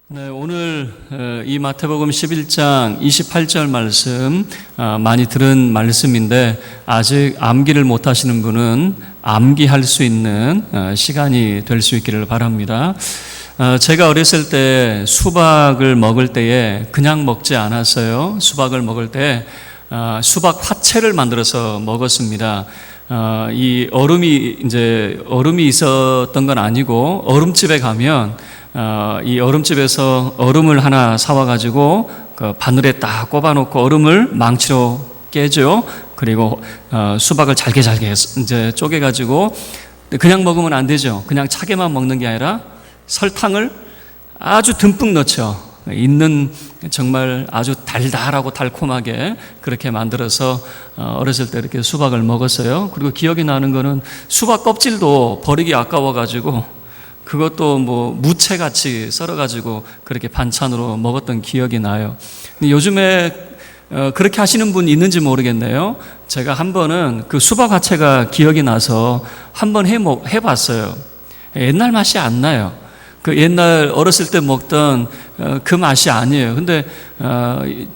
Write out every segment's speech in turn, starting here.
네, 오늘 이 마태복음 11장 28절 말씀 많이 들은 말씀인데 아직 암기를 못하시는 분은 암기할 수 있는 시간이 될 수 있기를 바랍니다. 제가 어렸을 때 수박을 먹을 때에 그냥 먹지 않았어요. 수박을 먹을 때 수박 화채를 만들어서 먹었습니다. 이 얼음이 있었던 건 아니고 얼음집에 가면 이 얼음집에서 얼음을 하나 사와가지고 그 바늘에 딱 꼽아놓고 얼음을 망치로 깨죠. 그리고 수박을 잘게 이제 쪼개가지고 그냥 먹으면 안 되죠. 그냥 차게만 먹는 게 아니라 설탕을 아주 듬뿍 넣죠. 있는 정말 아주 달달하고 달콤하게 그렇게 만들어서 어렸을 때 이렇게 수박을 먹었어요. 그리고 기억이 나는 거는 수박 껍질도 버리기 아까워가지고 그것도 무채같이 썰어가지고 그렇게 반찬으로 먹었던 기억이 나요. 근데 요즘에 그렇게 하시는 분 있는지 모르겠네요. 제가 한 번은 그 수박 화채가 기억이 나서 한번 해봤어요. 옛날 맛이 안 나요. 그 옛날 어렸을 때 먹던 그 맛이 아니에요. 근데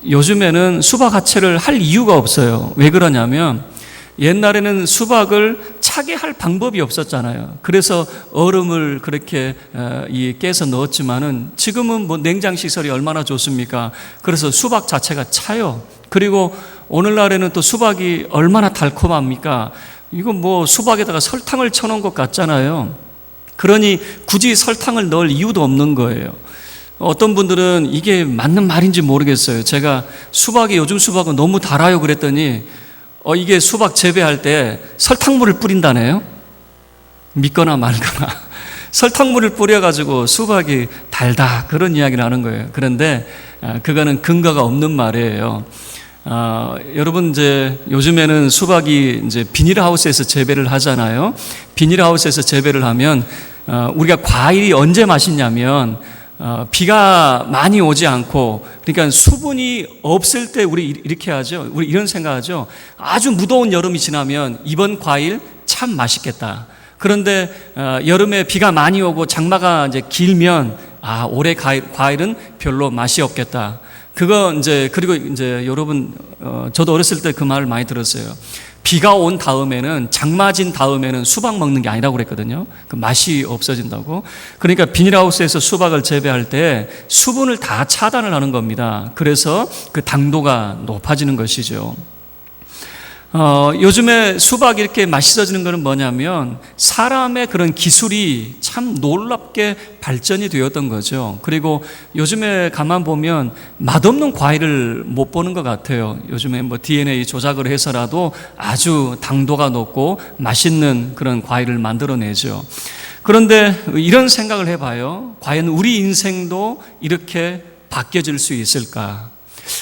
요즘에는 수박 화채를 할 이유가 없어요. 왜 그러냐면 옛날에는 수박을 차게 할 방법이 없었잖아요. 그래서 얼음을 그렇게 깨서 넣었지만은 지금은 냉장 시설이 얼마나 좋습니까? 그래서 수박 자체가 차요. 그리고 오늘날에는 또 수박이 얼마나 달콤합니까? 이거 수박에다가 설탕을 쳐놓은 것 같잖아요. 그러니 굳이 설탕을 넣을 이유도 없는 거예요. 어떤 분들은 이게 맞는 말인지 모르겠어요. 제가 요즘 수박은 너무 달아요 그랬더니 이게 수박 재배할 때 설탕물을 뿌린다네요. 믿거나 말거나 설탕물을 뿌려가지고 수박이 달다 그런 이야기를 하는 거예요. 그런데 그거는 근거가 없는 말이에요. 여러분 요즘에는 수박이 비닐하우스에서 재배를 하잖아요. 비닐하우스에서 재배를 하면 우리가 과일이 언제 맛있냐면 비가 많이 오지 않고, 그러니까 수분이 없을 때 우리 이렇게 하죠. 우리 이런 생각하죠. 아주 무더운 여름이 지나면 이번 과일 참 맛있겠다. 그런데 여름에 비가 많이 오고 장마가 길면 올해 과일은 별로 맛이 없겠다. 그리고 여러분 저도 어렸을 때 그 말을 많이 들었어요. 비가 온 다음에는, 장마진 다음에는 수박 먹는 게 아니라고 그랬거든요. 그 맛이 없어진다고. 그러니까 비닐하우스에서 수박을 재배할 때 수분을 다 차단을 하는 겁니다. 그래서 그 당도가 높아지는 것이죠. 요즘에 수박이 이렇게 맛있어지는 것은 뭐냐면 사람의 그런 기술이 참 놀랍게 발전이 되었던 거죠. 그리고 요즘에 가만 보면 맛없는 과일을 못 보는 것 같아요. 요즘에 DNA 조작을 해서라도 아주 당도가 높고 맛있는 그런 과일을 만들어내죠. 그런데 이런 생각을 해봐요. 과연 우리 인생도 이렇게 바뀌어질 수 있을까?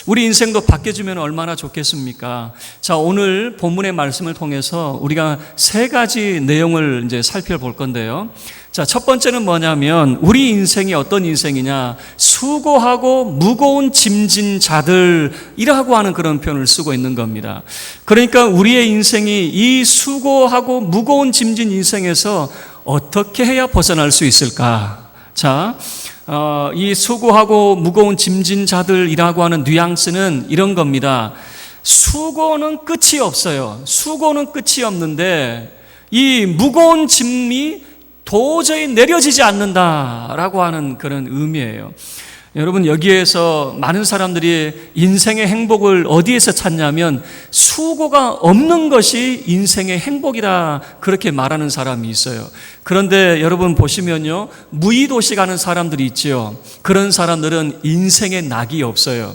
우리 인생도 바뀌어지면 얼마나 좋겠습니까? 자, 오늘 본문의 말씀을 통해서 우리가 세 가지 내용을 살펴볼 건데요. 자, 첫 번째는 뭐냐면 우리 인생이 어떤 인생이냐? 수고하고 무거운 짐진 자들이라고 하는 그런 표현을 쓰고 있는 겁니다. 그러니까 우리의 인생이 이 수고하고 무거운 짐진 인생에서 어떻게 해야 벗어날 수 있을까? 자, 이 수고하고 무거운 짐진 자들이라고 하는 뉘앙스는 이런 겁니다. 수고는 끝이 없어요. 수고는 끝이 없는데 이 무거운 짐이 도저히 내려지지 않는다라고 하는 그런 의미예요. 여러분, 여기에서 많은 사람들이 인생의 행복을 어디에서 찾냐면 수고가 없는 것이 인생의 행복이다 그렇게 말하는 사람이 있어요. 그런데 여러분 보시면요, 무의도시 가는 사람들이 있지요. 그런 사람들은 인생에 낙이 없어요.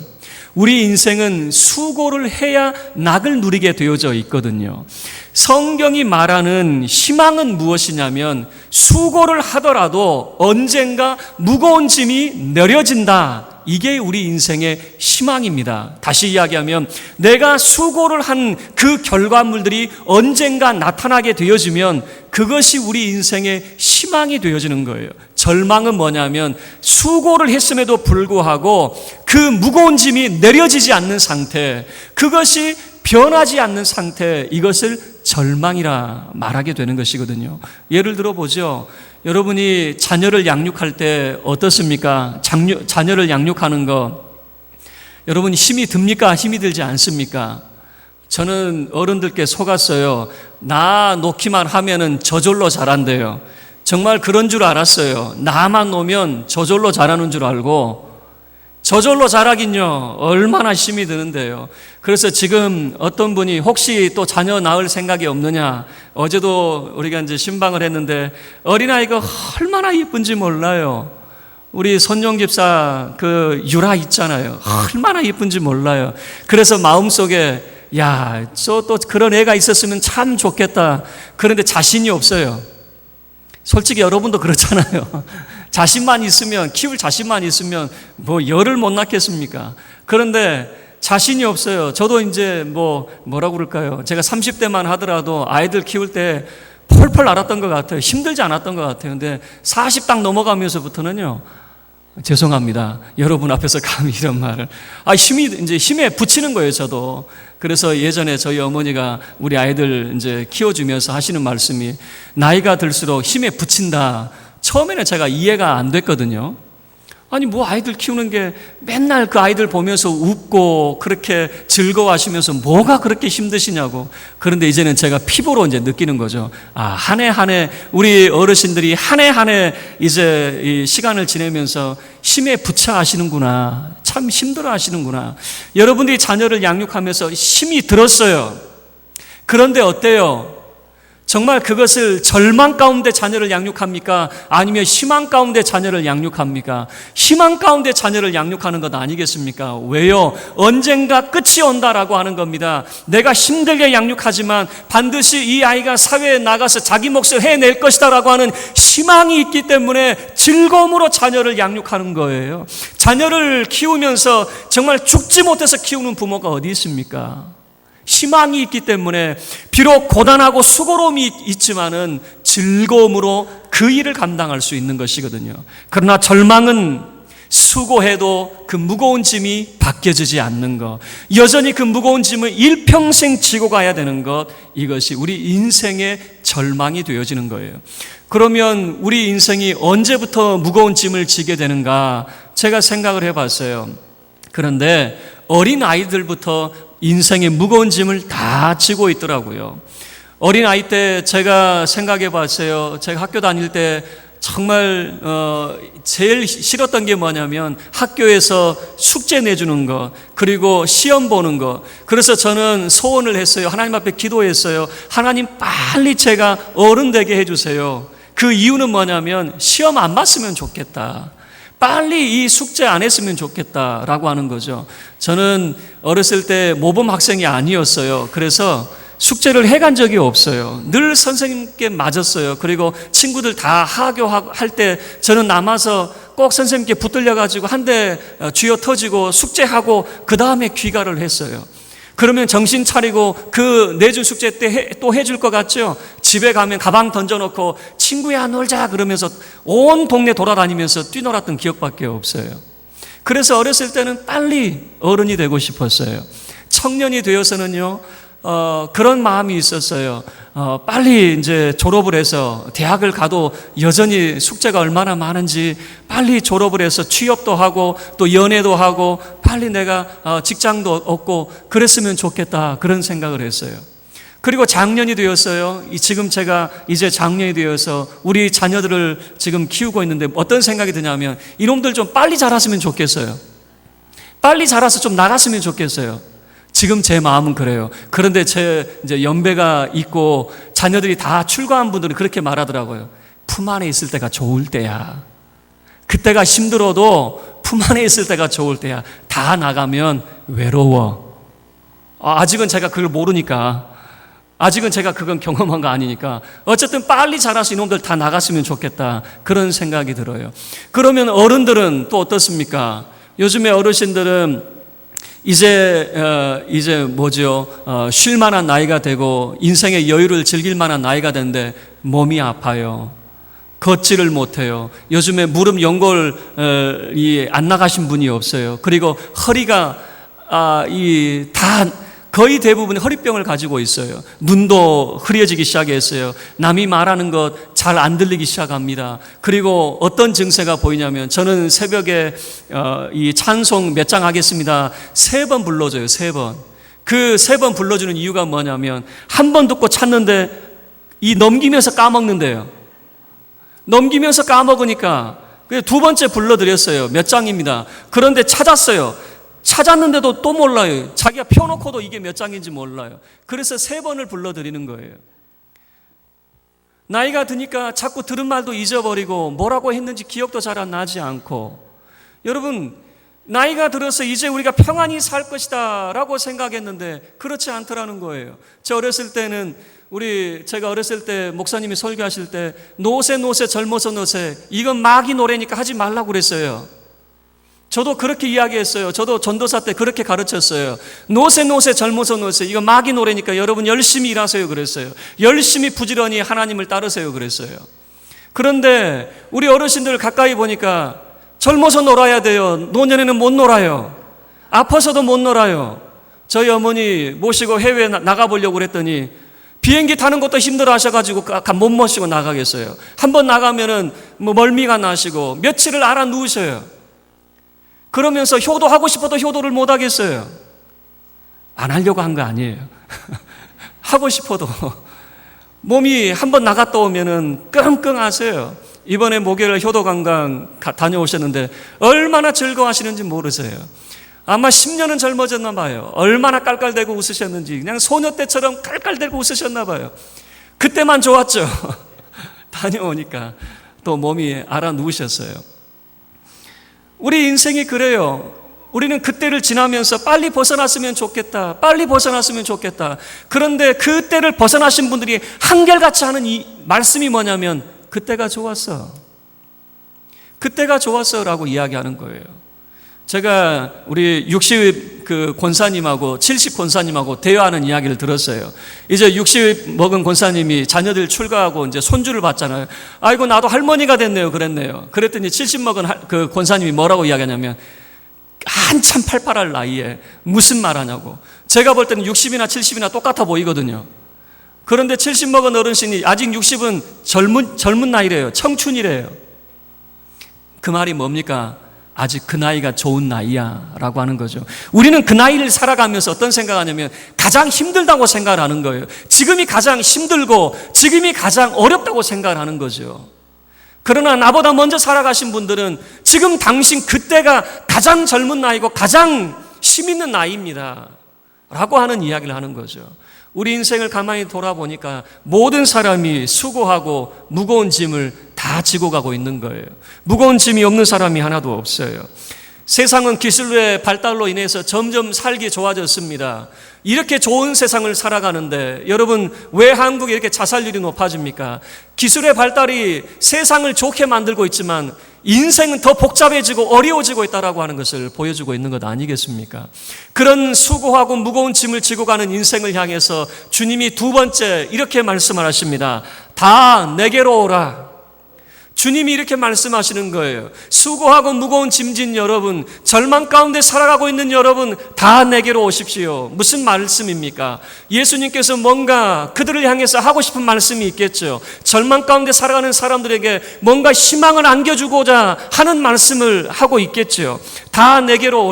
우리 인생은 수고를 해야 낙을 누리게 되어져 있거든요. 성경이 말하는 희망은 무엇이냐면 수고를 하더라도 언젠가 무거운 짐이 내려진다. 이게 우리 인생의 희망입니다. 다시 이야기하면 내가 수고를 한 그 결과물들이 언젠가 나타나게 되어지면 그것이 우리 인생의 희망이 되어지는 거예요. 절망은 뭐냐면 수고를 했음에도 불구하고 그 무거운 짐이 내려지지 않는 상태, 그것이 변하지 않는 상태, 이것을 절망이라 말하게 되는 것이거든요. 예를 들어 보죠. 여러분이 자녀를 양육할 때 어떻습니까? 자녀를 양육하는 거 여러분 힘이 듭니까? 힘이 들지 않습니까? 저는 어른들께 속았어요. 나 놓기만 하면은 저절로 자란대요. 정말 그런 줄 알았어요. 나만 놓으면 저절로 자라는 줄 알고, 저절로 자라긴요 얼마나 힘이 드는데요. 그래서 지금 어떤 분이 혹시 또 자녀 낳을 생각이 없느냐, 어제도 우리가 이제 신방을 했는데 어린아이가 얼마나 예쁜지 몰라요. 우리 선용 집사 그 유라 있잖아요. 얼마나 예쁜지 몰라요. 그래서 마음속에 야, 저 또 그런 애가 있었으면 참 좋겠다. 그런데 자신이 없어요. 솔직히 여러분도 그렇잖아요. 자신만 있으면, 키울 자신만 있으면 뭐 열을 못 낳겠습니까? 그런데 자신이 없어요. 저도 이제 뭐라고 그럴까요? 제가 30대만 하더라도 아이들 키울 때 펄펄 앓았던 것 같아요. 힘들지 않았던 것 같아요. 근데 40 딱 넘어가면서부터는요, 죄송합니다. 여러분 앞에서 감히 이런 말을. 이제 힘에 부치는 거예요, 저도. 그래서 예전에 저희 어머니가 우리 아이들 이제 키워주면서 하시는 말씀이 나이가 들수록 힘에 부친다. 처음에는 제가 이해가 안 됐거든요. 아니, 뭐 아이들 키우는 게 맨날 그 아이들 보면서 웃고 그렇게 즐거워하시면서 뭐가 그렇게 힘드시냐고. 그런데 이제는 제가 피부로 이제 느끼는 거죠. 한 해 한 해 우리 어르신들이 한 해 한 해 이제 이 시간을 지내면서 힘에 부차 하시는구나. 참 힘들어 하시는구나. 여러분들이 자녀를 양육하면서 힘이 들었어요. 그런데 어때요? 정말 그것을 절망 가운데 자녀를 양육합니까? 아니면 희망 가운데 자녀를 양육합니까? 희망 가운데 자녀를 양육하는 것 아니겠습니까? 왜요? 언젠가 끝이 온다라고 하는 겁니다. 내가 힘들게 양육하지만 반드시 이 아이가 사회에 나가서 자기 몫을 해낼 것이다 라고 하는 희망이 있기 때문에 즐거움으로 자녀를 양육하는 거예요. 자녀를 키우면서 정말 죽지 못해서 키우는 부모가 어디 있습니까? 희망이 있기 때문에 비록 고단하고 수고로움이 있지만은 즐거움으로 그 일을 감당할 수 있는 것이거든요. 그러나 절망은 수고해도 그 무거운 짐이 벗겨지지 않는 것, 여전히 그 무거운 짐을 일평생 지고 가야 되는 것, 이것이 우리 인생의 절망이 되어지는 거예요. 그러면 우리 인생이 언제부터 무거운 짐을 지게 되는가? 제가 생각을 해봤어요. 그런데 어린 아이들부터 인생의 무거운 짐을 다 지고 있더라고요. 어린아이 때 제가 생각해 봤어요. 제가 학교 다닐 때 정말 제일 싫었던 게 뭐냐면 학교에서 숙제 내주는 것, 그리고 시험 보는 것. 그래서 저는 소원을 했어요. 하나님 앞에 기도했어요. 하나님, 빨리 제가 어른 되게 해주세요. 그 이유는 뭐냐면 시험 안 봤으면 좋겠다. 빨리 이 숙제 안 했으면 좋겠다라고 하는 거죠. 저는 어렸을 때 모범 학생이 아니었어요. 그래서 숙제를 해간 적이 없어요. 늘 선생님께 맞았어요. 그리고 친구들 다 하교할 때 저는 남아서 꼭 선생님께 붙들려가지고 한 대 쥐어 터지고 숙제하고 그 다음에 귀가를 했어요. 그러면 정신 차리고 그 내준 숙제 때 또 해줄 것 같죠? 집에 가면 가방 던져놓고 친구야 놀자 그러면서 온 동네 돌아다니면서 뛰놀았던 기억밖에 없어요. 그래서 어렸을 때는 빨리 어른이 되고 싶었어요. 청년이 되어서는요, 그런 마음이 있었어요. 빨리 이제 졸업을 해서 대학을 가도 여전히 숙제가 얼마나 많은지 빨리 졸업을 해서 취업도 하고 또 연애도 하고 빨리 내가 직장도 얻고 그랬으면 좋겠다, 그런 생각을 했어요. 그리고 장년이 되었어요. 지금 제가 이제 장년이 되어서 우리 자녀들을 지금 키우고 있는데 어떤 생각이 드냐면 이놈들 좀 빨리 자랐으면 좋겠어요. 빨리 자라서 좀 나갔으면 좋겠어요. 지금 제 마음은 그래요. 그런데 제 이제 연배가 있고 자녀들이 다 출가한 분들은 그렇게 말하더라고요. 품 안에 있을 때가 좋을 때야. 그때가 힘들어도 품 안에 있을 때가 좋을 때야. 다 나가면 외로워. 아직은 제가 그걸 모르니까, 아직은 제가 그건 경험한 거 아니니까 어쨌든 빨리 자라서 이놈들 다 나갔으면 좋겠다, 그런 생각이 들어요. 그러면 어른들은 또 어떻습니까? 요즘에 어르신들은 이제 쉴 만한 나이가 되고 인생의 여유를 즐길 만한 나이가 됐는데 몸이 아파요. 걷지를 못해요. 요즘에 무릎 연골이 안 나가신 분이 없어요. 그리고 허리가 다 거의 대부분이 허리병을 가지고 있어요. 눈도 흐려지기 시작했어요. 남이 말하는 것 잘 안 들리기 시작합니다. 그리고 어떤 증세가 보이냐면 저는 새벽에 이 찬송 몇 장 하겠습니다. 3번 불러줘요. 3번. 그 3번 불러주는 이유가 뭐냐면 한 번 듣고 찾는데 이 넘기면서 까먹는데요. 넘기면서 까먹으니까 2번째 불러드렸어요. 몇 장입니다. 그런데 찾았어요. 찾았는데도 또 몰라요. 자기가 펴놓고도 이게 몇 장인지 몰라요. 그래서 3번을 불러드리는 거예요. 나이가 드니까 자꾸 들은 말도 잊어버리고 뭐라고 했는지 기억도 잘 안 나지 않고, 여러분 나이가 들어서 이제 우리가 평안히 살 것이다 라고 생각했는데 그렇지 않더라는 거예요. 제가 어렸을 때 목사님이 설교하실 때 노세 젊어서 노세, 이건 마귀 노래니까 하지 말라고 그랬어요. 저도 그렇게 이야기했어요. 저도 전도사 때 그렇게 가르쳤어요. 노세 젊어서 노세, 이거 마귀 노래니까 여러분 열심히 일하세요 그랬어요. 열심히 부지런히 하나님을 따르세요 그랬어요. 그런데 우리 어르신들 가까이 보니까 젊어서 놀아야 돼요. 노년에는 못 놀아요. 아파서도 못 놀아요. 저희 어머니 모시고 해외에 나가보려고 그랬더니 비행기 타는 것도 힘들어 하셔가지고 못 모시고 나가겠어요. 한번 나가면은 멀미가 나시고 며칠을 알아 누우셔요. 그러면서 효도하고 싶어도 효도를 못 하겠어요. 안 하려고 한 거 아니에요. 하고 싶어도 몸이 한번 나갔다 오면은 끙끙하세요. 이번에 목요일 효도 관광 다녀오셨는데 얼마나 즐거워하시는지 모르세요. 아마 10년은 젊어졌나 봐요. 얼마나 깔깔대고 웃으셨는지 그냥 소녀 때처럼 깔깔대고 웃으셨나 봐요. 그때만 좋았죠. 다녀오니까 또 몸이 알아 누우셨어요. 우리 인생이 그래요. 우리는 그때를 지나면서 빨리 벗어났으면 좋겠다. 빨리 벗어났으면 좋겠다. 그런데 그때를 벗어나신 분들이 한결같이 하는 이 말씀이 뭐냐면 그때가 좋았어. 그때가 좋았어라고 이야기하는 거예요. 제가 우리 60 권사님하고 70 권사님하고 대화하는 이야기를 들었어요. 이제 60 먹은 권사님이 자녀들 출가하고 이제 손주를 봤잖아요. 아이고 나도 할머니가 됐네요. 그랬네요. 그랬더니 70 먹은 그 권사님이 뭐라고 이야기하냐면 한참 팔팔할 나이에 무슨 말 하냐고. 제가 볼 때는 60이나 70이나 똑같아 보이거든요. 그런데 70 먹은 어르신이 아직 60은 젊은 나이래요. 청춘이래요. 그 말이 뭡니까? 아직 그 나이가 좋은 나이야 라고 하는 거죠. 우리는 그 나이를 살아가면서 어떤 생각하냐면 가장 힘들다고 생각을 하는 거예요. 지금이 가장 힘들고 지금이 가장 어렵다고 생각을 하는 거죠. 그러나 나보다 먼저 살아가신 분들은 지금 당신 그때가 가장 젊은 나이고 가장 힘 있는 나이입니다 라고 하는 이야기를 하는 거죠. 우리 인생을 가만히 돌아보니까 모든 사람이 수고하고 무거운 짐을 다 지고 가고 있는 거예요. 무거운 짐이 없는 사람이 하나도 없어요. 세상은 기술의 발달로 인해서 점점 살기 좋아졌습니다. 이렇게 좋은 세상을 살아가는데 여러분 왜 한국이 이렇게 자살률이 높아집니까? 기술의 발달이 세상을 좋게 만들고 있지만 인생은 더 복잡해지고 어려워지고 있다라고 하는 것을 보여주고 있는 것 아니겠습니까? 그런 수고하고 무거운 짐을 지고 가는 인생을 향해서 주님이 2번째 이렇게 말씀을 하십니다. 다 내게로 오라. 주님이 이렇게 말씀하시는 거예요. 수고하고 무거운 짐진 여러분, 절망 가운데 살아가고 있는 여러분, 다 내게로 오십시오. 무슨 말씀입니까? 예수님께서 뭔가 그들을 향해서 하고 싶은 말씀이 있겠죠. 절망 가운데 살아가는 사람들에게 뭔가 희망을 안겨주고자 하는 말씀을 하고 있겠죠. 다 내게로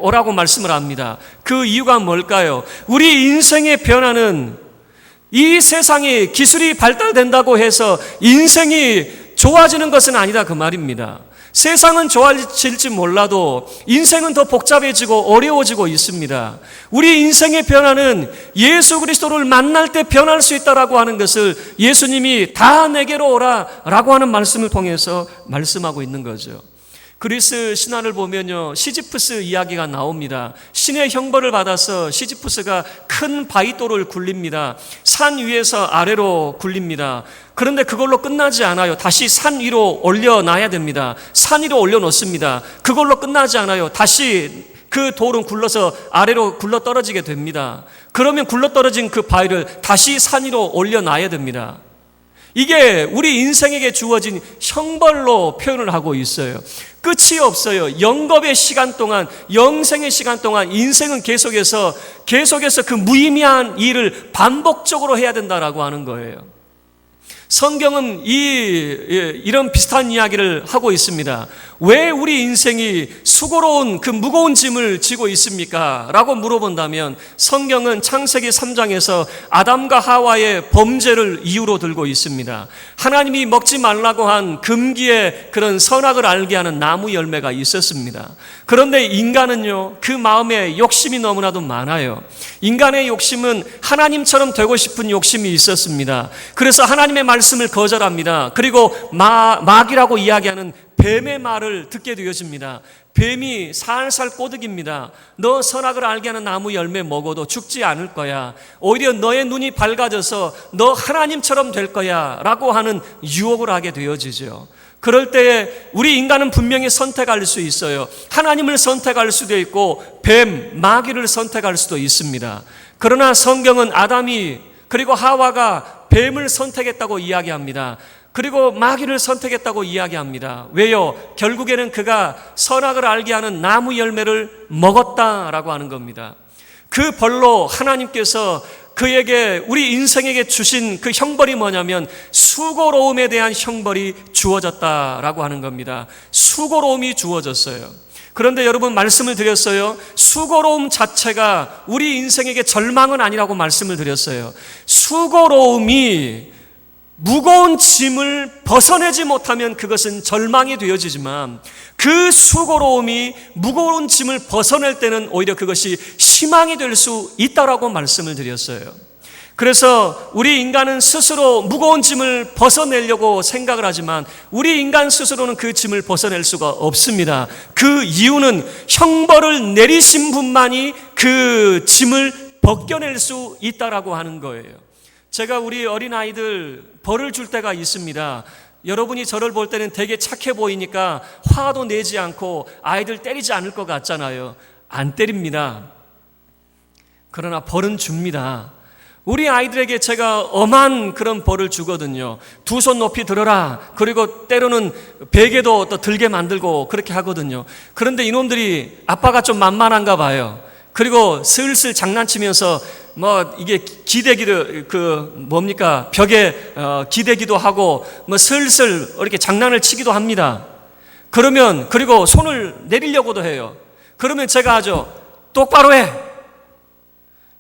오라고 말씀을 합니다. 그 이유가 뭘까요? 우리 인생의 변화는 이 세상에 기술이 발달된다고 해서 인생이 좋아지는 것은 아니다 그 말입니다. 세상은 좋아질지 몰라도 인생은 더 복잡해지고 어려워지고 있습니다. 우리 인생의 변화는 예수 그리스도를 만날 때 변할 수 있다라고 하는 것을 예수님이 다 내게로 오라라고 하는 말씀을 통해서 말씀하고 있는 거죠. 그리스 신화를 보면요, 시지프스 이야기가 나옵니다. 신의 형벌을 받아서 시지프스가 큰 바위돌을 굴립니다. 산 위에서 아래로 굴립니다. 그런데 그걸로 끝나지 않아요. 다시 산 위로 올려놔야 됩니다. 산 위로 올려놓습니다. 그걸로 끝나지 않아요. 다시 그 돌은 굴러서 아래로 굴러 떨어지게 됩니다. 그러면 굴러 떨어진 그 바위를 다시 산 위로 올려놔야 됩니다. 이게 우리 인생에게 주어진 형벌로 표현을 하고 있어요. 끝이 없어요. 영겁의 시간 동안, 영생의 시간 동안 인생은 계속해서 그 무의미한 일을 반복적으로 해야 된다라고 하는 거예요. 성경은 이런 비슷한 이야기를 하고 있습니다. 왜 우리 인생이 수고로운 그 무거운 짐을 지고 있습니까? 라고 물어본다면 성경은 창세기 3장에서 아담과 하와의 범죄를 이유로 들고 있습니다. 하나님이 먹지 말라고 한 금기의 그런 선악을 알게 하는 나무 열매가 있었습니다. 그런데 인간은요, 그 마음에 욕심이 너무나도 많아요. 인간의 욕심은 하나님처럼 되고 싶은 욕심이 있었습니다. 그래서 하나님의 말씀을 거절합니다. 그리고 마귀라고 이야기하는 뱀의 말을 듣게 되어집니다. 뱀이 살살 꼬드깁니다. 너 선악을 알게 하는 나무 열매 먹어도 죽지 않을 거야. 오히려 너의 눈이 밝아져서 너 하나님처럼 될 거야 라고 하는 유혹을 하게 되어지죠. 그럴 때에 우리 인간은 분명히 선택할 수 있어요. 하나님을 선택할 수도 있고 뱀, 마귀를 선택할 수도 있습니다. 그러나 성경은 아담이 그리고 하와가 뱀을 선택했다고 이야기합니다. 그리고 마귀를 선택했다고 이야기합니다. 왜요? 결국에는 그가 선악을 알게 하는 나무 열매를 먹었다라고 하는 겁니다. 그 벌로 하나님께서 그에게, 우리 인생에게 주신 그 형벌이 뭐냐면 수고로움에 대한 형벌이 주어졌다라고 하는 겁니다. 수고로움이 주어졌어요. 그런데 여러분, 말씀을 드렸어요. 수고로움 자체가 우리 인생에게 절망은 아니라고 말씀을 드렸어요. 수고로움이 무거운 짐을 벗어내지 못하면 그것은 절망이 되어지지만 그 수고로움이 무거운 짐을 벗어낼 때는 오히려 그것이 희망이 될 수 있다라고 말씀을 드렸어요. 그래서 우리 인간은 스스로 무거운 짐을 벗어내려고 생각을 하지만 우리 인간 스스로는 그 짐을 벗어낼 수가 없습니다. 그 이유는 형벌을 내리신 분만이 그 짐을 벗겨낼 수 있다라고 하는 거예요. 제가 우리 어린아이들 벌을 줄 때가 있습니다. 여러분이 저를 볼 때는 되게 착해 보이니까 화도 내지 않고 아이들 때리지 않을 것 같잖아요. 안 때립니다. 그러나 벌은 줍니다. 우리 아이들에게 제가 엄한 그런 벌을 주거든요. 두 손 높이 들어라. 그리고 때로는 베개도 또 들게 만들고 그렇게 하거든요. 그런데 이놈들이 아빠가 좀 만만한가 봐요. 그리고 슬슬 장난치면서 이게 기대기를 벽에 기대기도 하고 슬슬 이렇게 장난을 치기도 합니다. 그리고 손을 내리려고도 해요. 그러면 제가 하죠. 똑바로 해.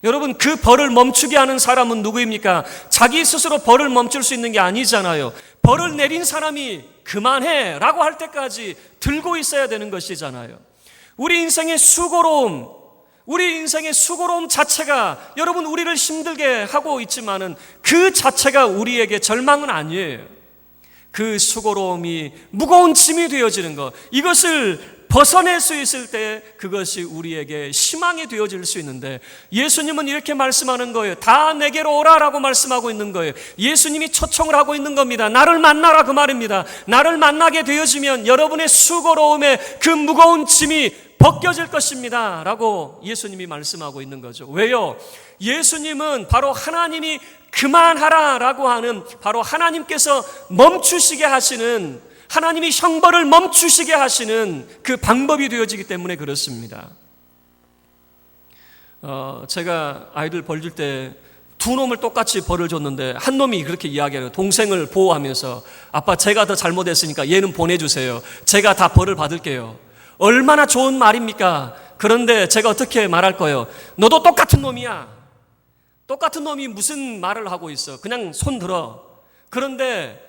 여러분, 그 벌을 멈추게 하는 사람은 누구입니까? 자기 스스로 벌을 멈출 수 있는 게 아니잖아요. 벌을 내린 사람이 그만해 라고 할 때까지 들고 있어야 되는 것이잖아요. 우리 인생의 수고로움 자체가 여러분 우리를 힘들게 하고 있지만은 그 자체가 우리에게 절망은 아니에요. 그 수고로움이 무거운 짐이 되어지는 것, 이것을 벗어낼 수 있을 때 그것이 우리에게 희망이 되어질 수 있는데, 예수님은 이렇게 말씀하는 거예요. 다 내게로 오라라고 말씀하고 있는 거예요. 예수님이 초청을 하고 있는 겁니다. 나를 만나라, 그 말입니다. 나를 만나게 되어지면 여러분의 수고로움에 그 무거운 짐이 벗겨질 것입니다 라고 예수님이 말씀하고 있는 거죠. 왜요? 예수님은 바로 하나님이 그만하라 라고 하는, 바로 하나님께서 멈추시게 하시는, 하나님이 형벌을 멈추시게 하시는 그 방법이 되어지기 때문에 그렇습니다. 제가 아이들 벌 줄 때 두 놈을 똑같이 벌을 줬는데 한 놈이 그렇게 이야기해요. 동생을 보호하면서, 아빠 제가 더 잘못했으니까 얘는 보내주세요. 제가 다 벌을 받을게요. 얼마나 좋은 말입니까? 그런데 제가 어떻게 말할 거예요? 너도 똑같은 놈이야. 똑같은 놈이 무슨 말을 하고 있어? 그냥 손 들어. 그런데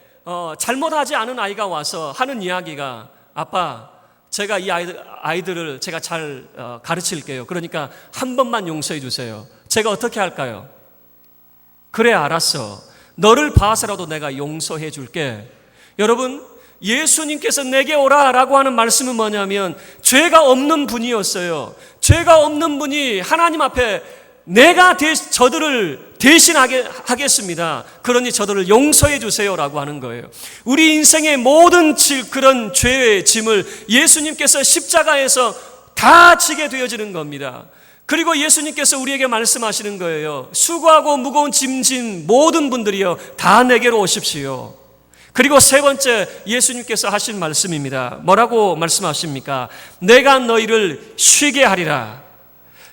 잘못하지 않은 아이가 와서 하는 이야기가, 아빠 제가 이 아이들을 제가 잘 가르칠게요. 그러니까 한 번만 용서해 주세요. 제가 어떻게 할까요? 그래, 알았어. 너를 봐서라도 내가 용서해 줄게. 여러분, 예수님께서 내게 오라라고 하는 말씀은 뭐냐면 죄가 없는 분이었어요. 죄가 없는 분이 하나님 앞에 내가 저들을 대신하게 하겠습니다. 그러니 저들을 용서해 주세요라고 하는 거예요. 우리 인생의 모든 그런 죄의 짐을 예수님께서 십자가에서 다 지게 되어지는 겁니다. 그리고 예수님께서 우리에게 말씀하시는 거예요. 수고하고 무거운 짐 진 모든 분들이여 다 내게로 오십시오. 그리고 세 번째 예수님께서 하신 말씀입니다. 뭐라고 말씀하십니까? 내가 너희를 쉬게 하리라.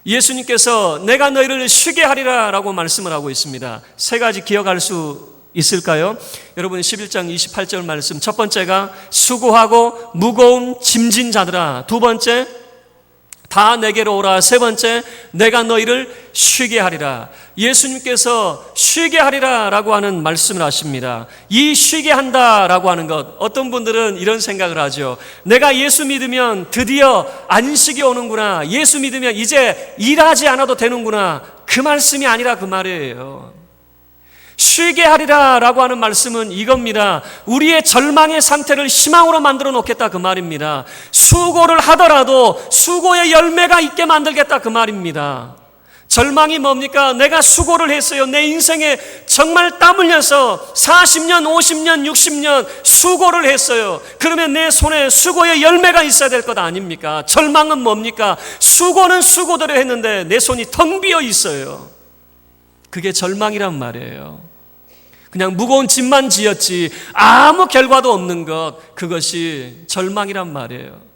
예수님께서 내가 너희를 쉬게 하리라 라고 말씀을 하고 있습니다. 세 가지 기억할 수 있을까요? 여러분 11장 28절 말씀, 첫 번째가 수고하고 무거운 짐진 자들아, 두 번째 다 내게로 오라, 세 번째 내가 너희를 쉬게 하리라. 예수님께서 쉬게 하리라 라고 하는 말씀을 하십니다. 이 쉬게 한다 라고 하는 것, 어떤 분들은 이런 생각을 하죠. 내가 예수 믿으면 드디어 안식이 오는구나, 예수 믿으면 이제 일하지 않아도 되는구나, 그 말씀이 아니라 그 말이에요. 쉬게 하리라 라고 하는 말씀은 이겁니다. 우리의 절망의 상태를 희망으로 만들어 놓겠다 그 말입니다. 수고를 하더라도 수고의 열매가 있게 만들겠다 그 말입니다. 절망이 뭡니까? 내가 수고를 했어요. 내 인생에 정말 땀 흘려서 40년, 50년, 60년 수고를 했어요. 그러면 내 손에 수고의 열매가 있어야 될 것 아닙니까? 절망은 뭡니까? 수고는 수고대로 했는데 내 손이 텅 비어 있어요. 그게 절망이란 말이에요. 그냥 무거운 짐만 지었지 아무 결과도 없는 것, 그것이 절망이란 말이에요.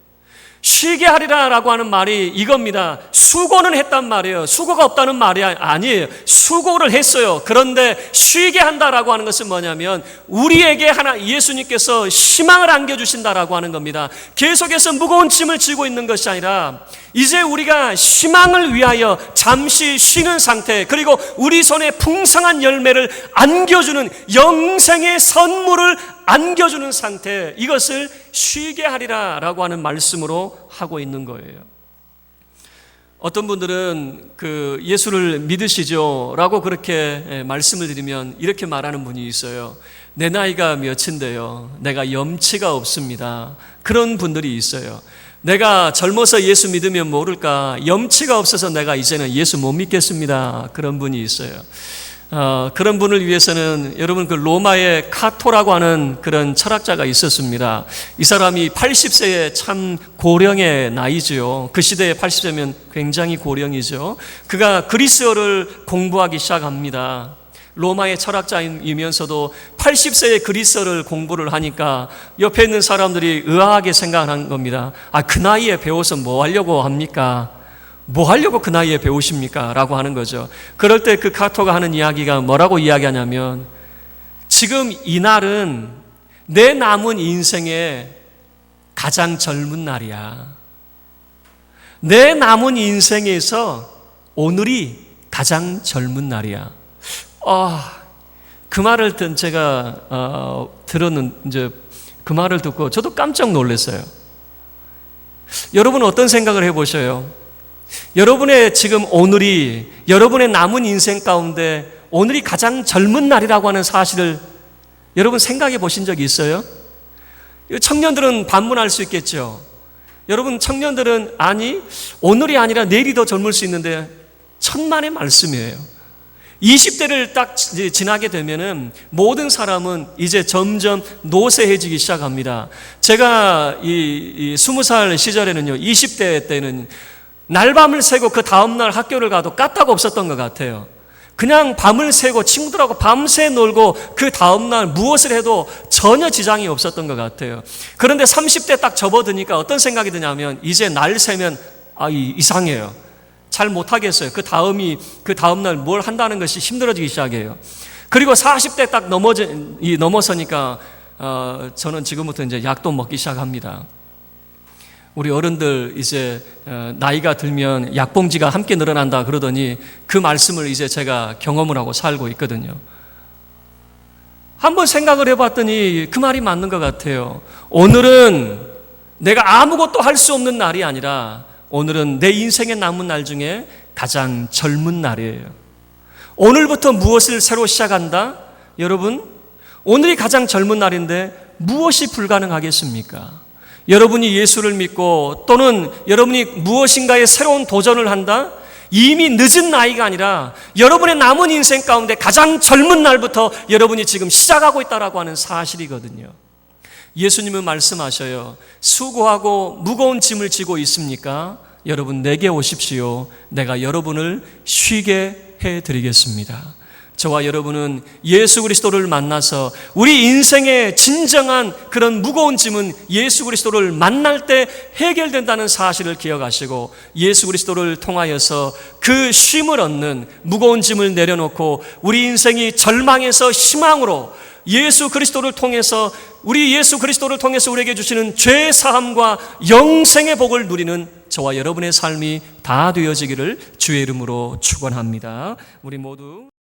쉬게 하리라 라고 하는 말이 이겁니다. 수고는 했단 말이에요. 수고가 없다는 말이 아니에요. 수고를 했어요. 그런데 쉬게 한다라고 하는 것은 뭐냐면 우리에게 예수님께서 희망을 안겨주신다라고 하는 겁니다. 계속해서 무거운 짐을 지고 있는 것이 아니라 이제 우리가 희망을 위하여 잠시 쉬는 상태, 그리고 우리 손에 풍성한 열매를 안겨주는 영생의 선물을 안겨주는 상태, 이것을 쉬게 하리라 라고 하는 말씀으로 하고 있는 거예요. 어떤 분들은 예수를 믿으시죠? 라고 그렇게 말씀을 드리면 이렇게 말하는 분이 있어요. 내 나이가 몇인데요, 내가 염치가 없습니다. 그런 분들이 있어요. 내가 젊어서 예수 믿으면 모를까, 염치가 없어서 내가 이제는 예수 못 믿겠습니다. 그런 분이 있어요. 그런 분을 위해서는 여러분 로마의 카토라고 하는 그런 철학자가 있었습니다. 이 사람이 80세에 참 고령의 나이죠. 그 시대에 80세면 굉장히 고령이죠. 그가 그리스어를 공부하기 시작합니다. 로마의 철학자이면서도 80세에 그리스어를 공부를 하니까 옆에 있는 사람들이 의아하게 생각한 겁니다. 그 나이에 배워서 뭐 하려고 합니까? 뭐 하려고 그 나이에 배우십니까? 라고 하는 거죠. 그럴 때 그 카토가 하는 이야기가 뭐라고 이야기하냐면, 지금 이 날은 내 남은 인생의 가장 젊은 날이야. 내 남은 인생에서 오늘이 가장 젊은 날이야. 그 말을 제가 들었는데, 그 말을 듣고 저도 깜짝 놀랐어요. 여러분은 어떤 생각을 해보셔요? 여러분의 지금 오늘이, 여러분의 남은 인생 가운데 오늘이 가장 젊은 날이라고 하는 사실을 여러분 생각해 보신 적이 있어요? 청년들은 반문할 수 있겠죠. 여러분 청년들은 아니, 오늘이 아니라 내일이 더 젊을 수 있는데, 천만의 말씀이에요. 20대를 딱 지나게 되면은 모든 사람은 이제 점점 노쇠해지기 시작합니다. 제가 이 20살 시절에는요, 20대 때는 날밤을 새고 그 다음날 학교를 가도 까딱 없었던 것 같아요. 그냥 밤을 새고 친구들하고 밤새 놀고 그 다음날 무엇을 해도 전혀 지장이 없었던 것 같아요. 그런데 30대 딱 접어드니까 어떤 생각이 드냐면, 이제 날 새면 이상해요. 잘 못하겠어요. 그 다음날 뭘 한다는 것이 힘들어지기 시작해요. 그리고 40대 딱 넘어서니까 저는 지금부터 이제 약도 먹기 시작합니다. 우리 어른들 이제 나이가 들면 약봉지가 함께 늘어난다 그러더니 그 말씀을 이제 제가 경험을 하고 살고 있거든요. 한번 생각을 해봤더니 그 말이 맞는 것 같아요. 오늘은 내가 아무것도 할 수 없는 날이 아니라 오늘은 내 인생에 남은 날 중에 가장 젊은 날이에요. 오늘부터 무엇을 새로 시작한다? 여러분, 오늘이 가장 젊은 날인데 무엇이 불가능하겠습니까? 여러분이 예수를 믿고 또는 여러분이 무엇인가에 새로운 도전을 한다? 이미 늦은 나이가 아니라 여러분의 남은 인생 가운데 가장 젊은 날부터 여러분이 지금 시작하고 있다라고 하는 사실이거든요. 예수님은 말씀하셔요. 수고하고 무거운 짐을 지고 있습니까? 여러분 내게 오십시오. 내가 여러분을 쉬게 해드리겠습니다. 저와 여러분은 예수 그리스도를 만나서 우리 인생의 진정한 그런 무거운 짐은 예수 그리스도를 만날 때 해결된다는 사실을 기억하시고 예수 그리스도를 통하여서 그 쉼을 얻는 무거운 짐을 내려놓고 우리 인생이 절망에서 희망으로 예수 그리스도를 통해서 우리에게 주시는 죄 사함과 영생의 복을 누리는 저와 여러분의 삶이 다 되어지기를 주의 이름으로 축원합니다. 우리 모두